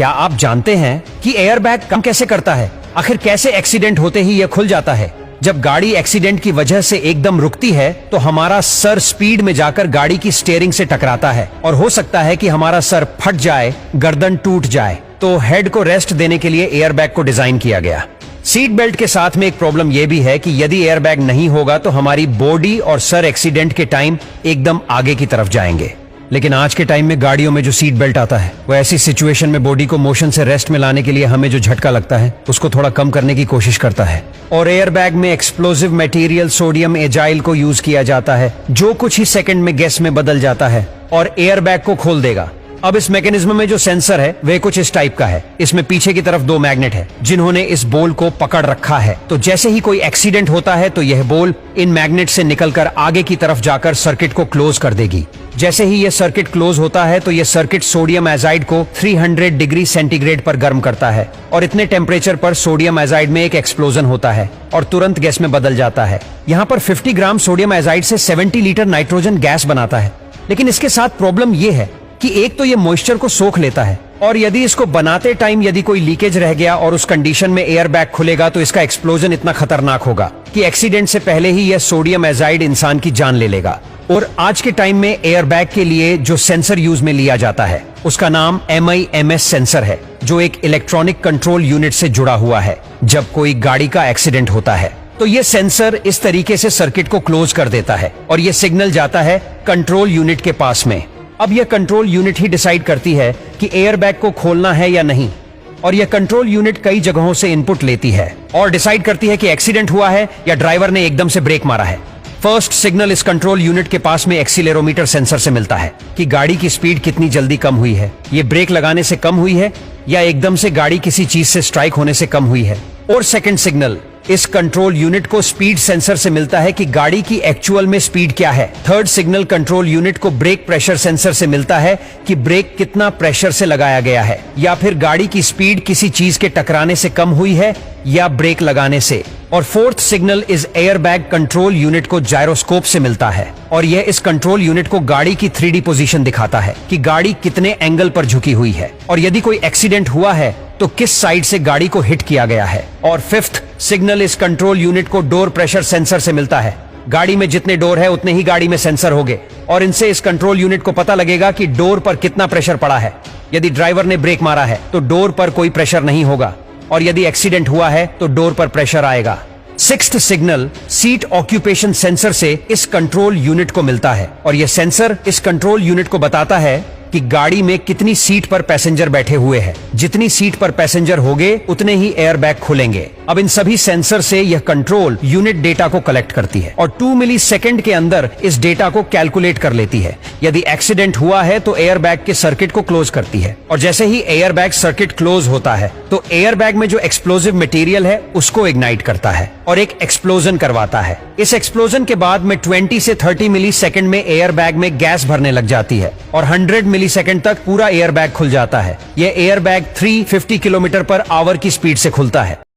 क्या आप जानते हैं कि एयरबैग काम कैसे करता है? आखिर कैसे एक्सीडेंट होते ही यह खुल जाता है? जब गाड़ी एक्सीडेंट की वजह से एकदम रुकती है तो हमारा सर स्पीड में जाकर गाड़ी की स्टीयरिंग से टकराता है और हो सकता है कि हमारा सर फट जाए, गर्दन टूट जाए। तो हेड को रेस्ट देने के लिए एयरबैग को डिजाइन किया गया। सीट बेल्ट के साथ में एक प्रॉब्लम यह भी है कि यदि एयरबैग नहीं होगा तो हमारी बॉडी और सर एक्सीडेंट के टाइम एकदम आगे की तरफ जाएंगे। लेकिन आज के टाइम में गाड़ियों में जो सीट बेल्ट आता है वो ऐसी सिचुएशन में बॉडी को मोशन से रेस्ट में लाने के लिए हमें जो झटका लगता है उसको थोड़ा कम करने की कोशिश करता है। और एयरबैग में एक्सप्लोजिव मटेरियल सोडियम एजाइल को यूज किया जाता है जो कुछ ही सेकंड में गैस में बदल जाता है और एयरबैग को खोल देगा। अब इस मैकेनिज्म में जो सेंसर है वह कुछ इस टाइप का है। इसमें पीछे की तरफ 2 मैग्नेट है जिन्होंने इस बोल को पकड़ रखा है। तो जैसे ही कोई एक्सीडेंट होता है तो यह बोल इन मैग्नेट से निकलकर आगे की तरफ जाकर सर्किट को क्लोज कर देगी। जैसे ही यह सर्किट क्लोज होता है तो यह सर्किट सोडियम एजाइड को 300 डिग्री सेंटीग्रेड पर गर्म करता है और इतने टेम्परेचर पर सोडियम एजाइड में एक एक्सप्लोजन होता है और तुरंत गैस में बदल जाता है। यहाँ पर 50 ग्राम सोडियम एजाइड से 70 लीटर नाइट्रोजन गैस बनाता है। लेकिन इसके साथ प्रॉब्लम यह है कि एक तो ये मॉइस्चर को सोख लेता है और यदि इसको बनाते टाइम यदि कोई लीकेज रह गया और उस कंडीशन में एयरबैग खुलेगा तो इसका एक्सप्लोजन इतना खतरनाक होगा कि एक्सीडेंट से पहले ही यह सोडियम एजाइड इंसान की जान ले लेगा। और आज के टाइम में एयरबैग के लिए जो सेंसर यूज में लिया जाता है उसका नाम MIMS सेंसर है जो एक इलेक्ट्रॉनिक कंट्रोल यूनिट से जुड़ा हुआ है। जब कोई गाड़ी का एक्सीडेंट होता है तो ये सेंसर इस तरीके से सर्किट को क्लोज कर देता है और ये सिग्नल जाता है कंट्रोल यूनिट के पास में। अब यह कंट्रोल यूनिट ही डिसाइड करती है कि एयरबैग को खोलना है या नहीं और यह कंट्रोल यूनिट कई जगहों से इनपुट लेती है और डिसाइड करती है कि एक्सीडेंट हुआ है या ड्राइवर ने एकदम से ब्रेक मारा है। फर्स्ट सिग्नल इस कंट्रोल यूनिट के पास में एक्सीलेरोमीटर सेंसर से मिलता है कि गाड़ी की स्पीड कितनी जल्दी कम हुई है, ये ब्रेक लगाने से कम हुई है या एकदम से गाड़ी किसी चीज से स्ट्राइक होने से कम हुई है। और सेकंड सिग्नल इस कंट्रोल यूनिट को स्पीड सेंसर से मिलता है कि गाड़ी की एक्चुअल में स्पीड क्या है। थर्ड सिग्नल कंट्रोल यूनिट को ब्रेक प्रेशर सेंसर से मिलता है कि ब्रेक कितना प्रेशर से लगाया गया है या फिर गाड़ी की स्पीड किसी चीज के टकराने से कम हुई है या ब्रेक लगाने से। और फोर्थ सिग्नल इस एयरबैग कंट्रोल यूनिट को जायरोस्कोप से मिलता है और यह इस कंट्रोल यूनिट को गाड़ी की 3D पोजीशन दिखाता है कि गाड़ी कितने एंगल पर झुकी हुई है और यदि कोई एक्सीडेंट हुआ है तो किस साइड से गाड़ी को हिट किया गया है। और फिफ्थ सिग्नल इस कंट्रोल यूनिट को डोर प्रेशर सेंसर से मिलता है। गाड़ी में जितने डोर है उतने ही गाड़ी में सेंसर होंगे और इनसे इस कंट्रोल यूनिट को पता लगेगा कि डोर पर कितना प्रेशर पड़ा है। यदि ड्राइवर ने ब्रेक मारा है तो डोर पर कोई प्रेशर नहीं होगा और यदि एक्सीडेंट हुआ है तो डोर पर प्रेशर आएगा। Sixth signal seat occupation sensor से इस कंट्रोल यूनिट को मिलता है और यह सेंसर इस कंट्रोल यूनिट को बताता है कि गाड़ी में कितनी सीट पर पैसेंजर बैठे हुए हैं। जितनी सीट पर पैसेंजर होंगे उतने ही एयरबैग खुलेंगे। अब इन सभी सेंसर से यह कंट्रोल यूनिट डेटा को कलेक्ट करती है और 2 मिलीसेकंड के अंदर इस डेटा को कैलकुलेट कर लेती है। यदि एक्सीडेंट हुआ है तो एयरबैग के सर्किट को क्लोज करती है और जैसे ही एयरबैग सर्किट क्लोज होता है तो एयरबैग में जो एक्सप्लोजिव मटेरियल है उसको इग्नाइट करता है और एक एक्सप्लोजन करवाता है। इस एक्सप्लोजन के बाद में 20 से 30 मिलीसेकंड में एयरबैग में गैस भरने लग जाती है और 100 मिलीसेकंड तक पूरा एयरबैग खुल जाता है। यह एयरबैग 350 किलोमीटर पर आवर की स्पीड से खुलता है।